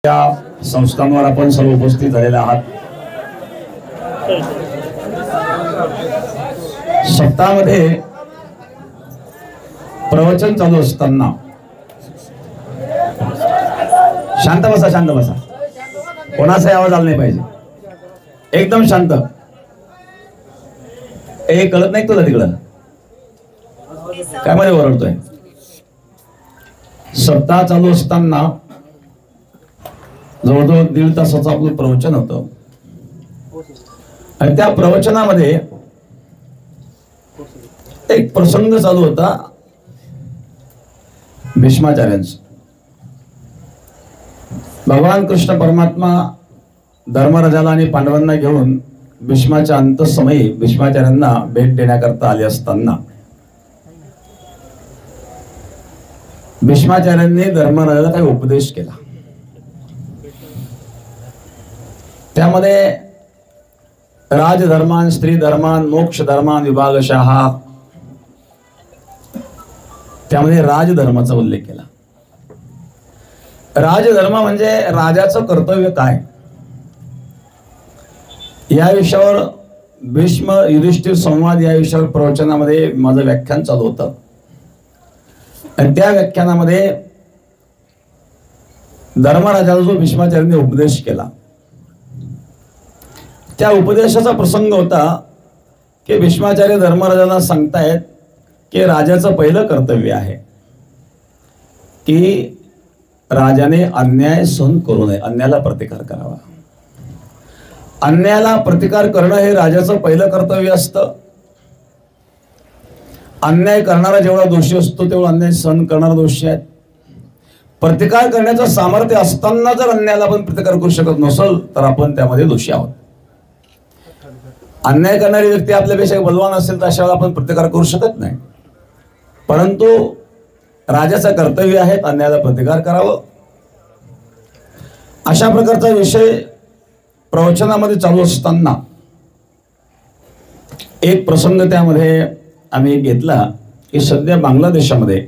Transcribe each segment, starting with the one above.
या संस्थांवर आपण सर्व उपस्थित झालेले आहात। सप्ताहामध्ये प्रवचन चालू असताना शांत बसा, शांत बसा, कोणाचा आवाज आला नाही पाहिजे, एकदम शांत। कळत नाही तुला तिकडं काय मध्ये ओरडतोय? सप्ताह चालू असताना जवळजवळ 1.5 तासाचं आपलं प्रवचन होतं आणि त्या प्रवचनामध्ये एक प्रसंग चालू होता भीष्माचार्यांचा। भगवान कृष्ण परमात्मा धर्मराजाला आणि पांडवांना घेऊन भीष्माच्या अंतसमयी भीष्माचार्यांना भेट देण्याकरता आले असताना भीष्माचार्यांनी धर्मराजाला काही उपदेश केला। त्यामध्ये राजधर्मान, स्त्री धर्मान, मोक्ष धर्मान विभागशः त्यामध्ये राजधर्माचा उल्लेख केला। राजधर्म म्हणजे राजाचं कर्तव्य काय या विषयावर भीष्म युधिष्ठिर संवाद या विषयावर प्रवचनामध्ये माझं व्याख्यान चालू होतं आणि त्या व्याख्यानामध्ये धर्मराजाला जो भीष्माचार्यांनी उपदेश केला त्या उपदेशाचा प्रसंग होता की भीष्माचार्य धर्मराजाला सांगतायत की राजाचं पहिलं कर्तव्य आहे की राजाने अन्याय सहन करू नये, अन्यायाला प्रतिकार करावा। अन्यायाला प्रतिकार करणं हे राजाचं पहिलं कर्तव्य असतं। अन्याय करणारा जेवढा दोषी असतो तेवढा अन्याय सहन करणारा दोषी आहे। प्रतिकार करण्याचं सामर्थ्य असताना जर अन्यायाला आपण प्रतिकार करू शकत नसेल तर आपण त्यामध्ये दोषी आहोत। अन्याय करणारी व्यक्ती आपल्यापेक्षा बलवान असेल तर अशा वेळेला आपण प्रतिकार करू शकत नाही, परंतु राजाचं कर्तव्य आहे अन्यायाला प्रतिकार करावं। अशा प्रकारचा विषय प्रवचनामध्ये चालू असताना एक प्रसंग त्यामध्ये आम्ही घेतला की सध्या बांगलादेशामध्ये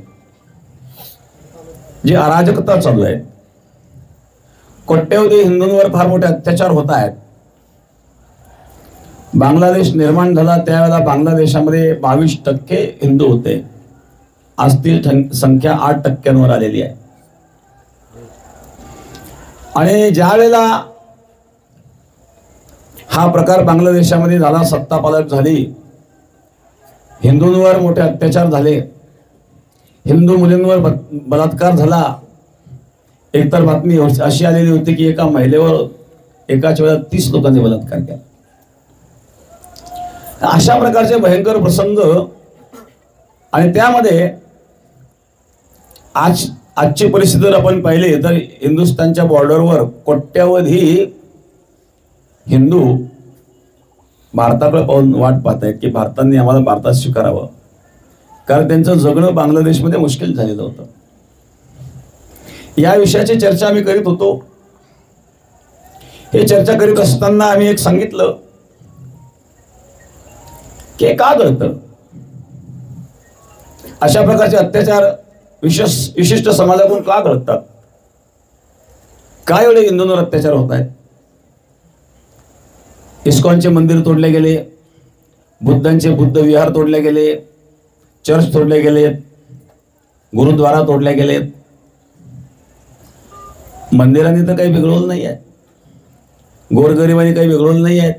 जी अराजकता चालू आहे, कोट्यवधी हिंदूंवर फार मोठे अत्याचार होत आहेत। बांगलादेश निर्माण झाला त्यावेळेला बांगलादेशामध्ये 22% हिंदू होते, आज ती संख्या 8% आलेली आहे। आणि ज्या वेळेला हा प्रकार बांगलादेशामध्ये झाला, सत्ता पालट झाली, हिंदूंवर मोठे अत्याचार झाले, हिंदू मुलींवर बलात्कार झाला। एकतर बातमी अशी आलेली होती की एका महिलेवर एकाच वेळेला 30 लोकांनी बलात्कार केला। अशा प्रकारचे भयंकर प्रसंग आणि त्यामध्ये आजची परिस्थिती जर आपण पाहिली तर हिंदुस्थानच्या बॉर्डरवर कोट्यावधी हिंदू भारताकडे पाहून वाट पाहत आहेत की भारताने आम्हाला भारतात स्वीकारावं, कारण त्यांचं जगणं बांगलादेशमध्ये मुश्किल झालेलं होतं। या विषयाची चर्चा आम्ही करीत होतो। हे चर्चा करीत असताना आम्ही एक सांगितलं की का घडतं अशा प्रकारचे अत्याचार विशिष्ट समाजाकडून का घडतात, काय एवढे हिंदूंवर अत्याचार होत आहेत। इस्कॉनचे मंदिर तोडले गेले, बुद्धांचे बुद्ध विहार तोडले गेले, चर्च तोडले गेलेत, गुरुद्वारा तोडले गेलेत। मंदिरांनी तर काही बिघडवलं नाही आहे, गोरगरिबांनी काही बिघडवलं नाही आहे,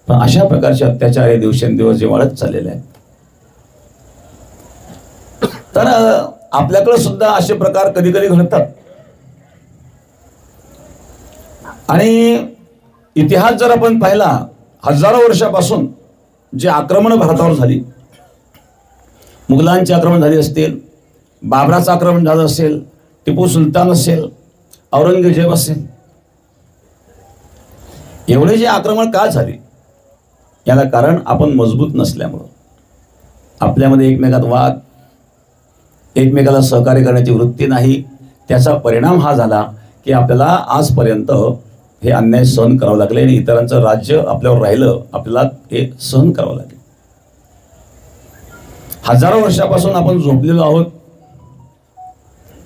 पण अशा प्रकारचे अत्याचार हे दिवसेंदिवस जे वाढत चाललेले आहेत। तर आपल्याकडे सुद्धा असे प्रकार कधी कधी घडतात आणि इतिहास जर आपण पाहिला, हजारो वर्षापासून जे आक्रमण भारतावर झाली, मुघलांचे आक्रमण झाले असतील, बाबराचं आक्रमण झालं असेल, टिपू सुलतान असेल, औरंगजेब असेल, एवढे जे आक्रमण का झाले याला कारण आपण मजबूत नसल्यामुळं, आपल्यामध्ये एकमेकात वाद, एकमेकाला सहकार्य करण्याची वृत्ती नाही। त्याचा परिणाम हा झाला की आपल्याला आजपर्यंत हे अन्याय सहन करावं लागले आणि इतरांचं राज्य आपल्यावर राहिलं, आपल्याला हे सहन करावं लागले। हजारो वर्षापासून आपण झोपलेलो आहोत,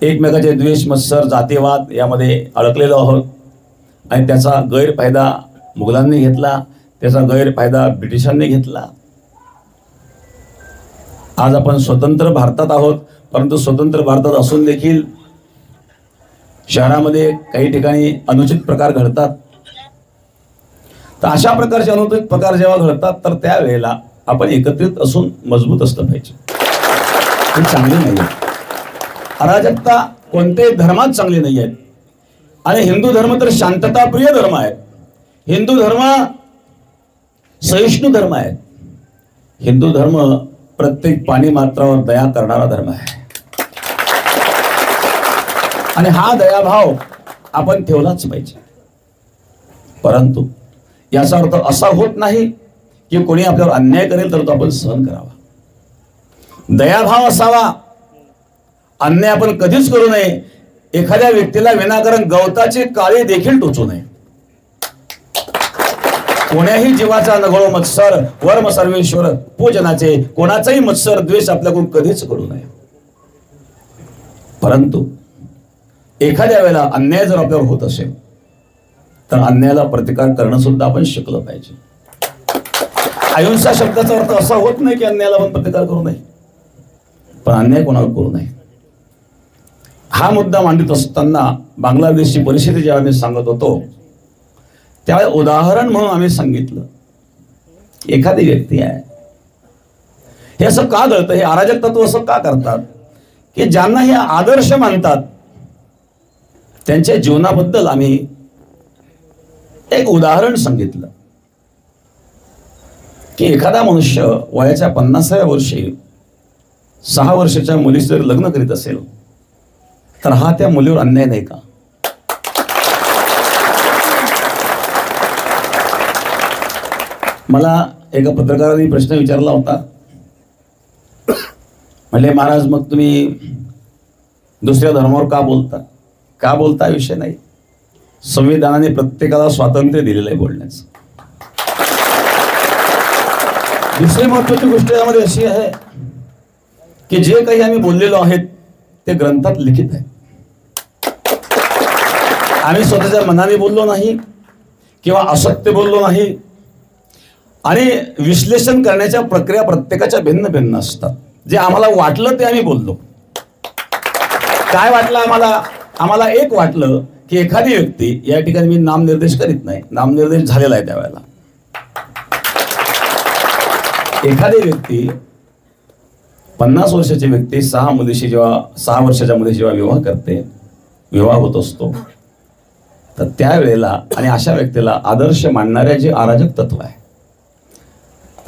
एकमेकाचे द्वेष मत्सर जातीवाद यामध्ये अडकलेलो आहोत आणि त्याचा गैरफायदा मुघलांनी घेतला, त्याचा गैरफायदा ब्रिटिशांनी घेतला. आज आपण स्वतंत्र भारतात आहोत, परंतु स्वतंत्र भारतात असून देखील शहरामध्ये काही ठिकाणी अनुचित प्रकार घडतात. तर अशा प्रकारचे अनुचित प्रकार जेव्हा घडतात तर त्यावेळेला आपण एकत्रित असून मजबूत असलं पाहिजे. हे चांगले नाही आहे. अराजकता कोणत्याही धर्मात चांगली नाही आहे. आणि हिंदू धर्म तर शांतताप्रिय धर्म आहे. हिंदू धर्म सहिष्णू धर्म आहे. हिंदू धर्म प्रत्येक पाणी मात्रावर दया करणारा धर्म आहे. आणि हा दयाभाव आपण ठेवलाच पाहिजे. परंतु याचा अर्थ असा होत नाही की कोणी आपल्यावर अन्याय करेल तर तो आपण सहन करावा. दयाभाव असावा. अन्याय आपण कधीच करू नये. एखाद्या व्यक्तीला विनाकारण गवताचे काळे देखील टोचू नये. कोण्याही जीवाचा नगळो मत्सर वर्म सर्वेश्वर पूजनाचे. कोणाचाही मत्सर द्वेष आपल्याकडून कधीच करू नये. परंतु एखाद्या वेळेला अन्याय जर आपल्यावर होत असेल तर अन्यायाला प्रतिकार करणं सुद्धा आपण शिकलं पाहिजे. अहिंसा शब्दाचा अर्थ असा होत नाही की अन्यायाला आपण प्रतिकार करू नये, पण अन्याय कोणाला करू नये. हा मुद्दा मांडत असताना बांगलादेशची परिस्थिती जेव्हा आम्ही सांगत होतो त्यावेळी उदाहरण म्हणून आम्ही सांगितलं, एखादी व्यक्ती आहे, हे असं का घडतं, हे अराजक तत्व असं का करतात की ज्यांना हे आदर्श मानतात त्यांच्या जीवनाबद्दल आम्ही एक उदाहरण सांगितलं की एखादा मनुष्य वयाच्या 50व्या वर्षी 6 वर्षाच्या मुलीशी जर लग्न करीत असेल तर हा त्या मुलीवर अन्याय नाही का? मला एका पत्रकाराने प्रश्न विचारला होता. म्हणले महाराज मग तुम्ही दुसऱ्या धर्मावर का बोलता? का बोलता विषय नाही. संविधानाने प्रत्येकाला स्वातंत्र्य दिलेलं आहे बोलण्याचं. दुसरी महत्वाची गोष्ट यामध्ये अशी आहे की जे काही आम्ही बोललेलो आहेत ते ग्रंथात लिखित आहे. आम्ही स्वतःच्या मनाने बोललो नाही किंवा असत्य बोललो नाही. आणि विश्लेषण करण्याच्या प्रक्रिया प्रत्येकाच्या भिन्न भिन्न असतात. जे आम्हाला वाटलं ते आम्ही बोललो. काय वाटलं आम्हाला एक वाटलं की एखादी व्यक्ती, या ठिकाणी मी नामनिर्देश करीत नाही, नामनिर्देश झालेला आहे त्यावेळेला, एखादी व्यक्ती 50 वर्षाची व्यक्ती 6 वर्षाच्या मुलीशी जेव्हा विवाह करते, विवाह होत असतो, तर त्यावेळेला आणि अशा व्यक्तीला आदर्श मानणाऱ्या जे अराजक तत्व आहे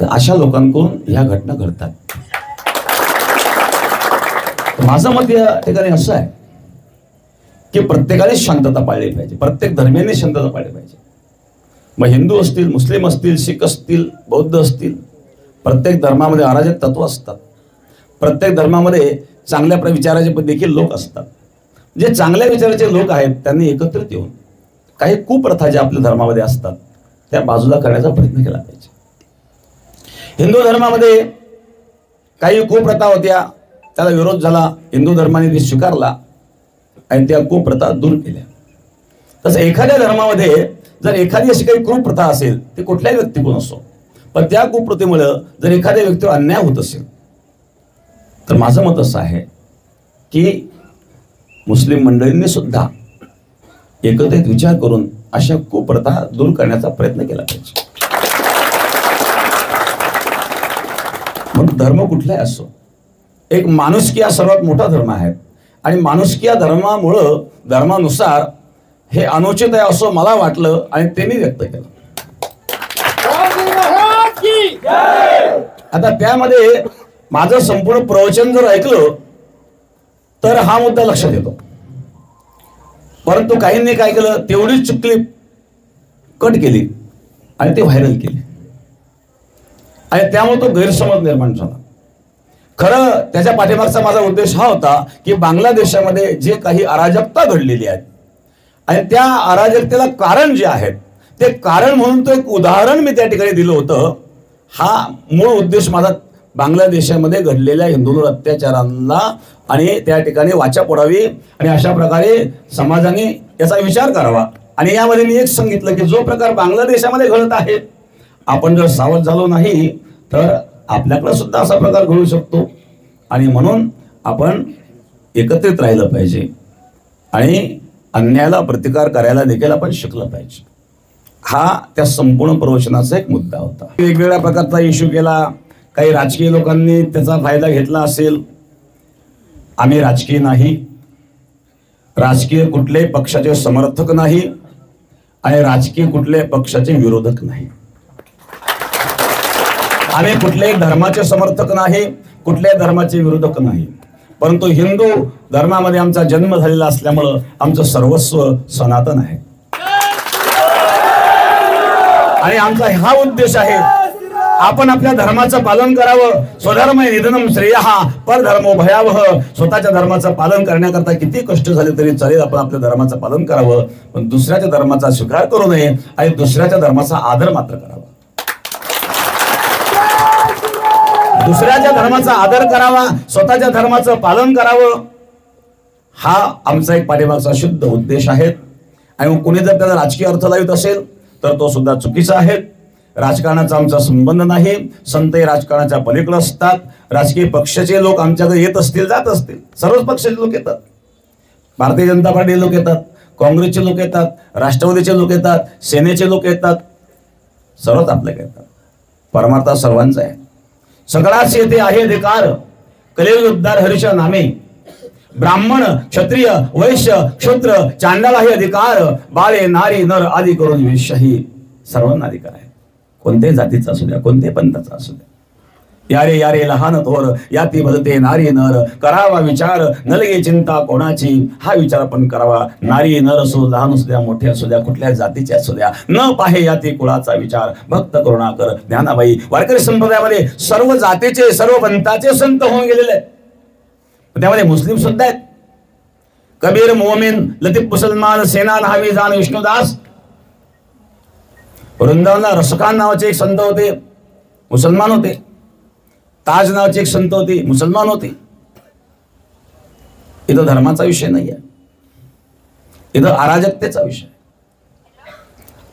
तर अशा लोकांकडून ह्या घटना घडतात. माझं मत या ठिकाणी असं आहे की प्रत्येकाने शांतता पाळली पाहिजे. प्रत्येक धर्मियांनी शांतता पाळली पाहिजे. मग हिंदू असतील, मुस्लिम असतील, शीख असतील, बौद्ध असतील, प्रत्येक धर्मामध्ये अराजक तत्व असतात. प्रत्येक धर्मामध्ये चांगल्या विचाराचे देखील लोक असतात. जे चांगल्या विचाराचे लोक आहेत त्यांनी एकत्रित येऊन काही कुप्रथा ज्या आपल्या धर्मामध्ये असतात त्या बाजूला करण्याचा प्रयत्न केला पाहिजे. हिंदू धर्मामध्ये काही कुप्रथा होत्या, त्याला विरोध झाला, हिंदू धर्माने ते स्वीकारला आणि त्या कुप्रथा दूर केल्या. तसं एखाद्या धर्मामध्ये जर एखादी अशी काही कुप्रथा असेल, ती कुठल्याही व्यक्तीकडून असो, पण त्या कुप्रथेमुळे जर एखाद्या व्यक्तीवर अन्याय होत असेल तर माझं मत असं आहे की मुस्लिम मंडळींनी सुद्धा एकत्रित विचार करून अशा कुप्रथा दूर करण्याचा प्रयत्न केला पाहिजे. म्हणून धर्म कुठलाही असो, एक माणुसकी हा सर्वात मोठा धर्म आहे आणि माणुसकी या धर्मानुसार हे अनुचित आहे असं मला वाटलं आणि ते मी व्यक्त केलं. आता त्यामध्ये माझं संपूर्ण प्रवचन जर ऐकलं तर हा मुद्दा लक्षात येतो. परंतु काहींनी काय केलं, तेवढीच क्लिप कट केली आणि ते व्हायरल केली आणि त्यामुळे तो गैरसमज निर्माण झाला. खरं त्याच्या पाठीमागचा माझा उद्देश हा होता की बांगलादेशामध्ये जे काही अराजकता घडलेली आहे आणि त्या अराजकतेला कारण जे आहे ते कारण म्हणून तो एक उदाहरण मी त्या ठिकाणी दिलं होतं. हा मूळ उद्देश माझा बांगलादेशामध्ये घडलेल्या हिंदूंवर अत्याचारांना आणि त्या ठिकाणी वाचा फोडावी आणि अशा प्रकारे समाजाने याचा विचार करावा। आणि यामध्ये मी एक सांगितलं की जो प्रकार बांगलादेशामध्ये घडत आहे, आपण जर सावध झालो नाही तर आपल्याकडे सुद्धा असा प्रकार घडू शकतो। आणि म्हणून आपण एकत्रित राहिलं पाहिजे आणि अन्यायाला प्रतिकार करायला देखील आपण शिकलं पाहिजे। हा त्या संपूर्ण प्रवचनाचा एक मुद्दा होता। वेगवेगळ्या प्रकारचा इश्यू केला, काही राजकीय लोकांनी त्याचा फायदा घेतला असेल। आम्ही राजकीय नाही, राजकीय कुठल्याही पक्षाचे समर्थक नाही आणि राजकीय कुठल्याही पक्षाचे विरोधक नाही। आम्ही कुठल्याही धर्माचे समर्थक नाही, कुठल्याही धर्माचे विरोधक नाही, परंतु हिंदू धर्मामध्ये आमचा जन्म झालेला असल्यामुळे आमचं सर्वस्व सनातन आहे आणि आमचा हा उद्देश आहे, आपण आपल्या धर्माचं पालन करावं। स्वधर्म निधनम श्रेयः परधर्मो भयावह। स्वतःच्या धर्माचं पालन करण्याकरता किती कष्ट झाले तरी चालेल, आपण आपल्या धर्माचं पालन करावं, पण दुसऱ्याच्या धर्माचा स्वीकार करू नये आणि दुसऱ्याच्या धर्माचा आदर मात्र करावा। दुसऱ्याच्या धर्माचा आदर करावा, स्वतःच्या धर्माचं पालन करावं, हा आमचा एक पाठीमागचा शुद्ध उद्देश आहे। आणि कोणी जर त्याला राजकीय अर्थ लावित असेल तर तो सुद्धा चुकीचा आहे। राजकारणाचा आमचा संबंध नाही, संत राजकारणाच्या पलीकडे असतात। राजकीय पक्षाचे लोक आमच्याकडे येत असतील, जात असतील, सर्वच पक्षाचे लोक येतात, भारतीय जनता पार्टी लोक येतात, काँग्रेसचे लोक येतात, राष्ट्रवादीचे लोक येतात, सेनेचे लोक येतात, सर्वच आपल्याकडे येतात। परमार्थ सर्वांचा आहे। सगळाच येथे आहे अधिकार, कलियुग उद्धार हरीच्या नामे। ब्राह्मण क्षत्रिय वैश्य शूद्र चांडाळ आहे अधिकार, बाळे नारी नर आदी करून विषही सर्वांना अधिकार आहे। कोणत्याही जातीचा असू द्या, कोणत्याही पंथाचा असू द्या। यारे यारे लहान थोर याती भलते नारी नर, करावा विचार नलगे चिंता कोणाची। हा विचार आपण करावा। नारी नर असो, लहान असू द्या, मोठे असू द्या, कुठल्या जातीचे असू द्या, न पाहे याती कुळाचा विचार। भक्त करुणाकर ज्ञानाबाई। वारकरी संप्रदायामध्ये सर्व जातीचे सर्व पंथाचे संत होऊन गेलेले आहेत, त्यामध्ये मुस्लिम सुद्धा आहेत। कबीर मोमिन लतीफ मुसलमान सेना नहावी जान विष्णुदास। वृंदावनला रसखान नावाचे एक संत होते, मुसलमान होते। ताज नावाचे एक संत होते, मुसलमान होते। इथं धर्माचा विषय नाही आहे, इथं अराजकतेचा विषय।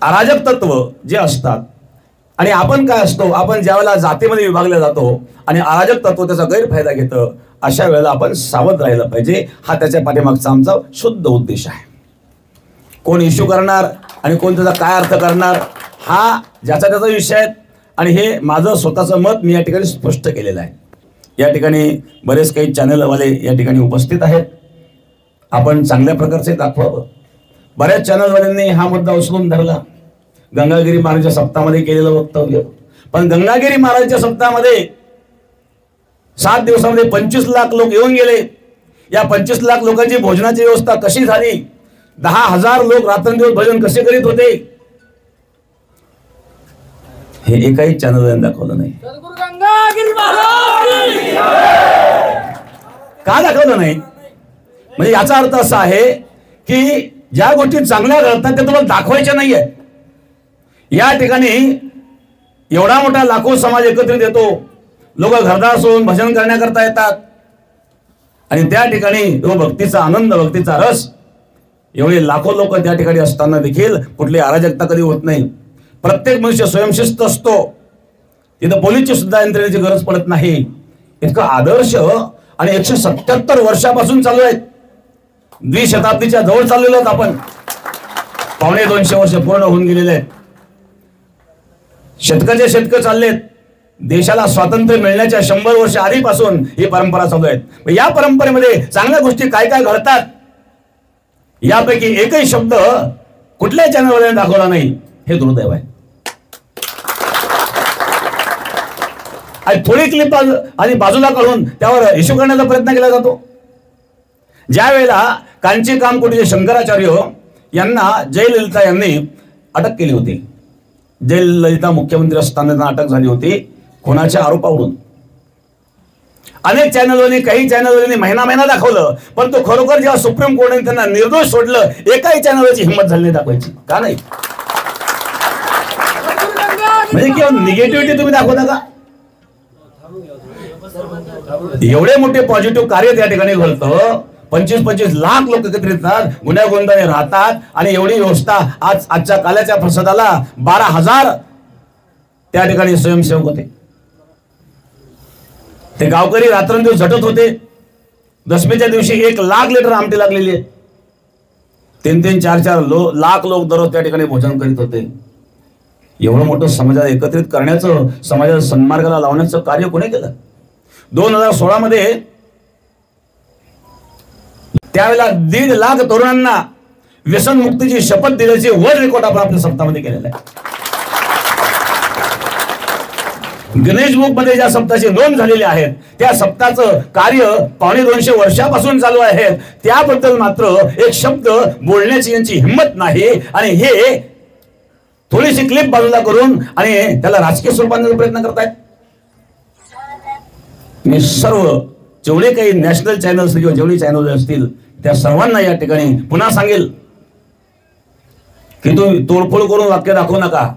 अराजक तत्व जे असतात आणि आपण काय असतो, आपण ज्यावेळेला जातीमध्ये विभागले जातो आणि अराजक तत्व त्याचा गैरफायदा घेतं, अशा वेळेला आपण सावध राहिलं पाहिजे। हा त्याच्या पाठीमागचा आमचा शुद्ध उद्देश आहे। कोण इश्यू करणार आणि कोण त्याचा काय अर्थ करणार, हा ज्याचा त्याचा विषय आहे आणि हे माझं स्वतःचं मत मी या ठिकाणी स्पष्ट केलेलं आहे। या ठिकाणी बरेच काही चॅनलवाले या ठिकाणी उपस्थित आहेत, आपण चांगल्या प्रकारचे दाखवावं। बऱ्याच चॅनलवाल्यांनी हा मुद्दा उचलून धरला, गंगागिरी महाराजांच्या सप्ताहामध्ये केलेलं वक्तव्य। पण गंगागिरी महाराजांच्या सप्ताहामध्ये 7 दिवसामध्ये 25 लाख लोक येऊन गेले। या 25 लाख लोकांची भोजनाची व्यवस्था कशी झाली, 10,000 लोक रात्रंदिवस भजन कसे करीत होते, हे एकाही चॅनलने दाखवलं नाही। का दाखवलं नाही? म्हणजे याचा अर्थ असा आहे की ज्या गोष्टी चांगल्या घडतात त्या तुम्हाला दाखवायच्या नाहीये। या ठिकाणी एवढा मोठा लाखो समाज एकत्रित येतो, लोक घरदार सोडून भजन करण्याकरता येतात आणि त्या ठिकाणी तो भक्तीचा आनंद, भक्तीचा रस, एवढे लाखो लोक त्या ठिकाणी असताना देखील कुठली अराजकता कधी होत नाही। प्रत्येक मनुष्य स्वयंशिस्त असतो, तिथं पोलीसची सुद्धा यंत्रणेची गरज पडत नाही। इतका आदर्श आणि 177 वर्षापासून चालू आहेत, द्विशताब्दीच्या जवळ चाललेलो आहोत आपण। 250 वर्ष पूर्ण होऊन गेलेले आहेत, शतकाचे शतक चाललेत। देशाला स्वातंत्र्य मिळण्याच्या 100 वर्ष आधीपासून ही परंपरा चालू आहे। या परंपरेमध्ये चांगल्या गोष्टी काय काय घडतात यापैकी एकही शब्द कुठल्याही चॅनलवाल्याने दाखवला नाही, हे दुर्दैव आहे। आणि थोडी क्लिप आणि बाजूला काढून त्यावर इश्यू करण्याचा प्रयत्न केला जातो। ज्या वेळेला कांची कामकोटीचे शंकराचार्य यांना जयललिता यांनी अटक केली होती, जयललिता मुख्यमंत्री असताना त्यांना अटक झाली होती खुनाच्या आरोपावरून। अनेक चॅनलवाल्यांनी, काही चॅनलवाल्यांनी महिना दाखवलं, पण तो खरोखर जेव्हा सुप्रीम कोर्टाने त्यांना निर्दोष सोडलं, एकाही चॅनलची हिंमत झाली नाही दाखवायची। का नाही? म्हणजे केवळ निगेटिव्हिटी तुम्ही दाखवता का? एवढे मोठे पॉझिटिव्ह कार्य त्या ठिकाणी घडतं. 25-25 लाख लोक एकत्रित येतात, गुण्यागोंदाने राहतात आणि एवढी व्यवस्था. आजच्या काल्याच्या प्रसादाला 12,000 त्या ठिकाणी स्वयंसेवक होते. ते गावकरी रात्रंदिवस झटत होते. दशमीच्या दिवशी 1 लाख लिटर आमटी लागलेली आहे. 3-3, 4-4 लाख लोक दररोज त्या ठिकाणी भोजन करीत होते. एवढं मोठं समाजाला एकत्रित करण्याचं, समाजाला सन्मार्गाला लावण्याचं कार्य कोणी केलं? 2016 मध्ये त्यावेळेला 1.5 लाख तरुणांना व्यसनमुक्तीची शपथ दिल्याची वर्ल्ड रेकॉर्ड आपण आपल्या सप्ताहामध्ये केलेला आहे. गणेश बुक मध्ये ज्या सप्ताहाची नोंद झालेली आहे त्या सप्ताहाचं कार्य 250 वर्षापासून चालू आहे. त्याबद्दल मात्र एक शब्द बोलण्याची यांची हिंमत नाही आणि हे थोडीशी क्लिप बाजूला करून आणि त्याला राजकीय स्वरूपात देण्याचा प्रयत्न करतायत. मी सर्व जेवढे काही नॅशनल चॅनल्स किंवा जेवढे चॅनल असतील त्या सर्वांना या ठिकाणी पुन्हा सांगेल की तुम्ही तोडफोड करून वाक्य दाखवू नका.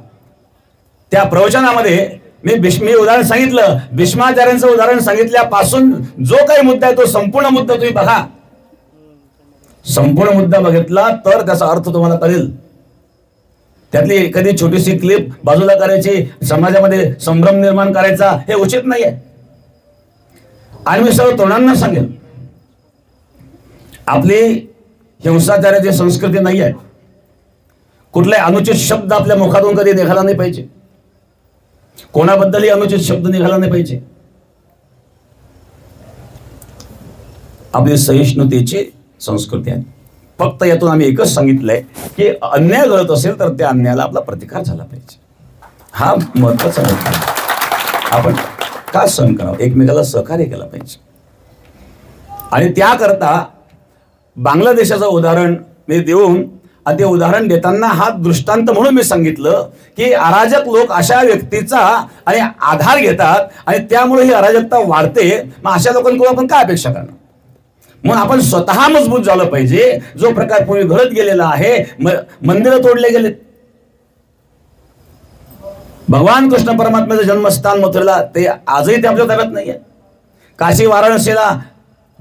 त्या प्रवचनामध्ये मी उदाहरण सांगितलं, भीष्माचार्यांचं उदाहरण सांगितल्यापासून जो काही मुद्दा आहे तो संपूर्ण मुद्दा तुम्ही बघा. संपूर्ण मुद्दा बघितला तर त्याचा अर्थ तुम्हाला कळेल. त्यातली एखादी छोटीशी क्लिप बाजूला करायची, समाजामध्ये संभ्रम निर्माण करायचा हे उचित नाहीये. आणि मी सर्व तरुणांना सांगेल, आपली हिंसाचाराची संस्कृती नाही आहे. कुठलाही अनुचित शब्द आपल्या मुखातून कधी निघाला नाही पाहिजे. कोणाबद्दलही अनुचित शब्द निघाला नाही पाहिजे. आपली सहिष्णुतेची संस्कृती आहे. फक्त यातून आम्ही एकच सांगितलंय की अन्याय घडत असेल तर त्या अन्यायाला आपला प्रतिकार झाला पाहिजे. हा महत्वाचा मुद्दा आहे. आपण का सहन करावं, एकमेकाला सहकार्य केलं पाहिजे. आणि त्याकरता बांगलादेशाचं उदाहरण मी देऊन, आणि ते उदाहरण देताना हा दृष्टांत म्हणून मी सांगितलं की अराजक लोक अशा व्यक्तीचा आणि आधार घेतात आणि त्यामुळे ही अराजकता वाढते. मग अशा लोकांकडून आपण काय अपेक्षा करणार? म्हणून आपण स्वतः मजबूत झालं पाहिजे. जो प्रकार पूर्वी घडत गेलेला आहे, मंदिरं तोडले गेले. भगवान कृष्ण परमात्म्याचं जन्मस्थान मथुरेला ते आजही ते आपल्या ताब्यात नाहीये. काशी वाराणसीला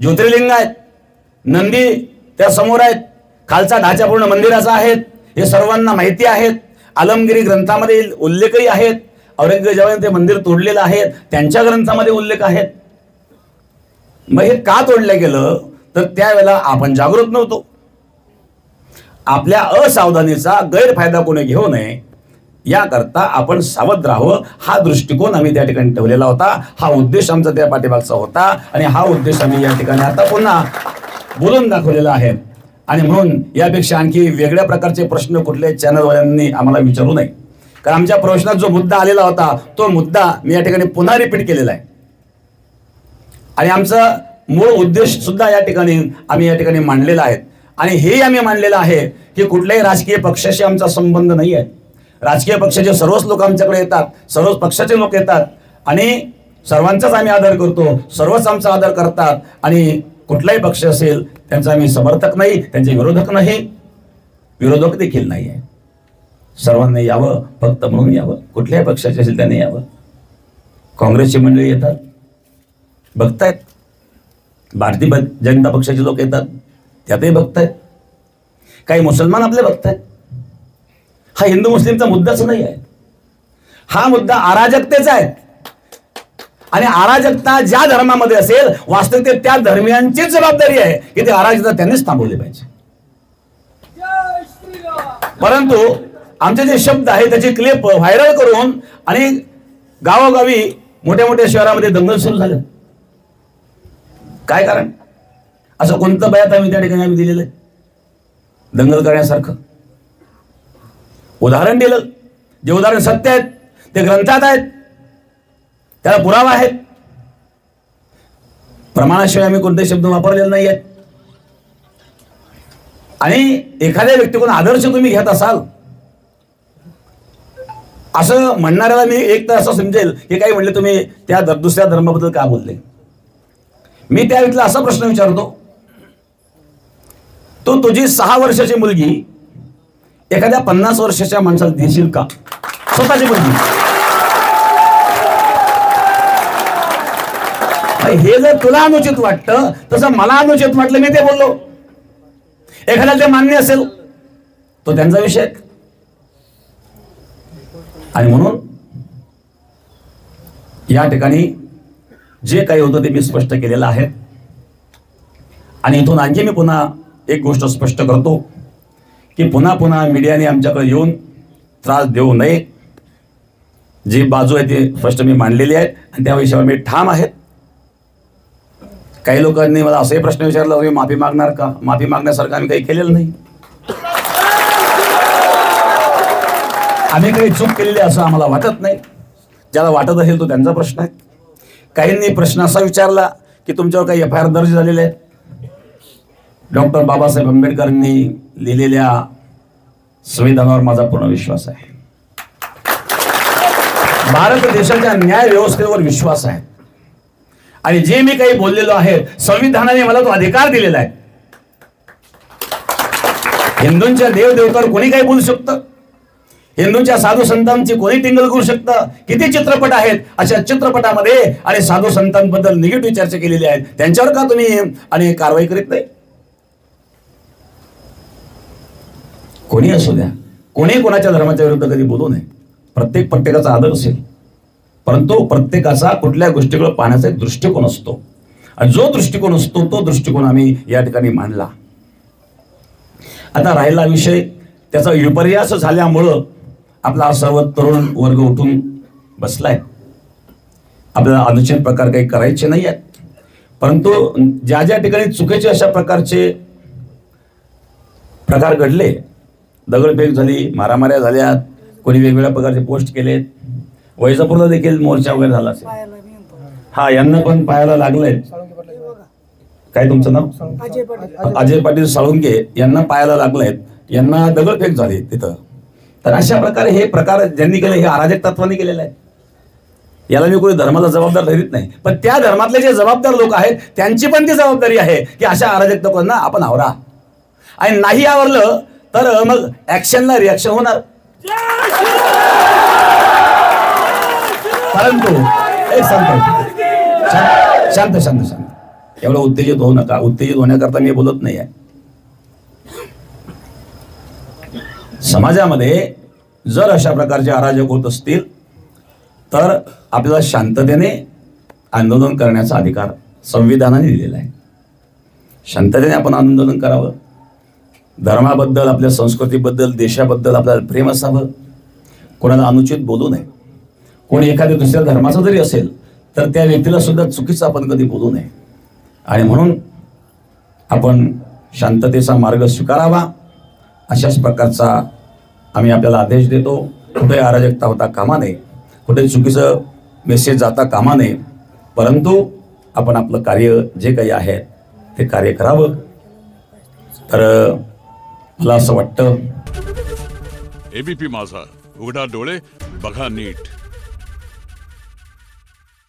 ज्योतिर्लिंग आहेत, नंदी त्या समोर आहेत, खालचा ढाचा पूर्ण मंदिराचा आहेत, हे सर्वांना माहिती आहेत. आलमगिरी ग्रंथामध्ये उल्लेखही आहेत. औरंगजेबाने ते मंदिर तोडलेलं आहे, त्यांच्या ग्रंथामध्ये उल्लेख आहेत. मग हे का तोडलं गेलं तर त्यावेळेला आपण जागृत नव्हतो. आपल्या असावधानीचा गैरफायदा कोणी घेऊ नये याकरता आपण सावध राहावं, हा दृष्टिकोन आम्ही त्या ठिकाणी ठेवलेला होता. हा उद्देश आमचा त्या पाठीमागचा होता आणि हा उद्देश आम्ही या ठिकाणी आता पुन्हा बोलून दाखवलेला आहे. आणि म्हणून यापेक्षा आणखी वेगळ्या प्रकारचे प्रश्न कुठल्याही चॅनलवाल्यांनी आम्हाला विचारू नये. कारण आमच्या प्रश्नात जो मुद्दा आलेला होता तो मुद्दा मी या ठिकाणी पुन्हा रिपीट केलेला आहे. आणि आमचा मूळ उद्देश सुद्धा या ठिकाणी आम्ही या ठिकाणी मांडलेला आहे. आणि हे आम्ही मांडलेलं आहे की कुठल्याही राजकीय पक्षाशी आमचा संबंध नाही आहे. राजकीय पक्षाचे सर्वच लोक आमच्याकडे येतात, सर्वच पक्षाचे लोक येतात आणि सर्वांचाच आम्ही आदर करतो, सर्वच आमचा आदर करतात. आणि कुठलाही पक्ष असेल त्यांचा आम्ही समर्थक नाही, त्यांचे विरोधक नाही, विरोधक देखील नाही आहे. सर्वांनी यावं, फक्त म्हणून यावं. कुठल्याही पक्षाचे असेल त्यांनी यावं. काँग्रेसची मंडळी येतात, बघतायत. भारतीय जनता पक्षाचे लोक येतात, त्यातही बघतायत. काही मुसलमान आपले बघतायत. हा हिंदू मुस्लिमचा मुद्दाच नाही आहे. हा मुद्दा अराजकतेचा आहे. आणि अराजकता ज्या धर्मामध्ये असेल, वास्तविकतेत त्या धर्मियांचीच जबाबदारी आहे की ते अराजकता त्यांनीच थांबवली पाहिजे. परंतु आमचे जे शब्द आहे त्याची क्लिप व्हायरल करून आणि गावोगावी मोठ्या मोठ्या शहरामध्ये दंगल सुरू झाले. काय कारण? असं कोणतं बयात आम्ही त्या ठिकाणी आम्ही दिलेलं आहे दंगल करण्यासारखं? उदाहरण दिलं. जे उदाहरण सत्य आहेत ते ग्रंथात आहेत, त्याला पुरावा आहेत. प्रमाणाशिवाय आम्ही कोणते शब्द वापरलेले नाही आहेत. आणि एखाद्या व्यक्तीकडून आदर्श तुम्ही घेत असाल असं म्हणणाऱ्याला मी एक तर असं समजेल की काही म्हणले तुम्ही त्या दुसऱ्या धर्माबद्दल का बोलले. मी त्या व्यक्तीला असा प्रश्न विचारतो, तो तुझी 6 वर्षाची मुलगी एखाद्या 50 वर्षाच्या माणसाला देशील का? स्वतःची मुलगी. हे जर तुला अनुचित वाटतं तसं मला अनुचित वाटलं, मी ते बोललो. एखाद्याला ते मान्य असेल तो त्यांचा विषय. आणि म्हणून या ठिकाणी जे काही होतं ते मी स्पष्ट केलेलं आहे. आणि इथून आणखी मी पुन्हा एक गोष्ट स्पष्ट करतो की पुन्हा पुन्हा मीडियाने आमच्याकडे येऊन त्रास देऊ नये. जी बाजू आहे ती स्पष्ट मी मांडलेली आहे आणि त्या विषयावर मी ठाम आहे. काही लोकांनी मला असाही प्रश्न विचारला, तुम्ही माफी मागणार का? माफी मागण्यासारखं आम्ही काही केलेलं नाही. आम्ही काही चूक केलेली असं आम्हाला वाटत नाही. ज्याला वाटत असेल तो त्यांचा प्रश्न आहे. काहींनी प्रश्न असा विचारला की तुमच्यावर काही FIR दर्ज झालेले आहेत. डॉक्टर बाबासाहेब आंबेडकरांनी लिहिलेल्या संविधानावर माझा पूर्ण विश्वास आहे. भारत देशाच्या न्याय व्यवस्थेवर विश्वास आहे. आणि जे मी काही बोललेलो आहे संविधानाने मला तो अधिकार दिलेला आहे. हिंदूंच्या देवदेवतावर कोणी काही बोलू शकतं, हिंदूंच्या साधू संतांची कोणी टिंगल करू शकतं. किती चित्रपट आहेत, अशा चित्रपटामध्ये आणि साधू संतांबद्दल निगेटिव्ह चर्चा केलेली आहे, त्यांच्यावर का तुम्ही आणि कारवाई करीत नाही? कोणी असू द्या, कोणी कोणाच्या धर्माच्या विरुद्ध कधी बोलू नये. प्रत्येकाचा आदर असेल, परंतु प्रत्येकाचा कुठल्या गोष्टीकडे पाहण्याचा एक दृष्टिकोन असतो. आणि जो दृष्टिकोन असतो तो दृष्टिकोन आम्ही या ठिकाणी मांडला. आता राहिला विषय त्याचा विपर्यास झाल्यामुळं आपला सर्व तरुण वर्ग उठून बसलाय. आपल्याला अनुचित प्रकार काही करायचे नाही आहेत, परंतु ज्या ज्या ठिकाणी चुकीचे अशा प्रकारचे प्रकार घडले, दगडफेक झाली, मारामाऱ्या झाल्या, कोणी वेगवेगळ्या प्रकारचे पोस्ट केलेत, वैजापूरला देखील मोर्चा वगैरे झाला असेल. हा, यांना पण पायाला लागलंय. काय तुमचं नाव? अजय पाटील साळुंके. यांना पायाला लागलेत, यांना दगडफेक झाली तिथं. तर अशा प्रकारे हे प्रकार ज्यांनी केले हे अराजक तत्वाने केलेले आहेत. याला मी कोणी धर्माला जबाबदार धरीत नाही, पण त्या धर्मातले जे जबाबदार लोक आहेत त्यांची पण ती जबाबदारी आहे की अशा अराजक तत्वांना आपण आवरा. आणि नाही आवरलं तर मग ऍक्शनला रिॲक्शन होणार. परंतु एक सांगतो, शांत शांत शांत, एवढं उत्तेजित होऊ नका. उत्तेजित होण्याकरता मी बोलत नाही आहे. समाजामध्ये जर अशा प्रकारचे अराजक होत असतील तर आपल्याला शांततेने आंदोलन करण्याचा अधिकार संविधानाने दिलेला आहे. शांततेने आपण आंदोलन करावं. धर्माबद्दल, आपल्या संस्कृतीबद्दल, देशाबद्दल आपल्याला प्रेम असावं. कोणाला अनुचित बोलू नये. कोणी एखाद्या दुसऱ्या धर्माचा जरी असेल तर त्या व्यक्तीला सुद्धा चुकीचं आपण कधी बोलू नये. आणि म्हणून आपण शांततेचा मार्ग स्वीकारावा. अशाच प्रकारचा आम्ही आपल्याला आदेश देतो. कुठे अराजकता होता कामा नये, कुठे चुकीचं मेसेज जाता कामा नये, परंतु आपण आपलं कार्य जे काही आहे ते कार्य करावं. तर मला असं वाटतं, एबीपी माझा, उघडा डोळे बघा नीट.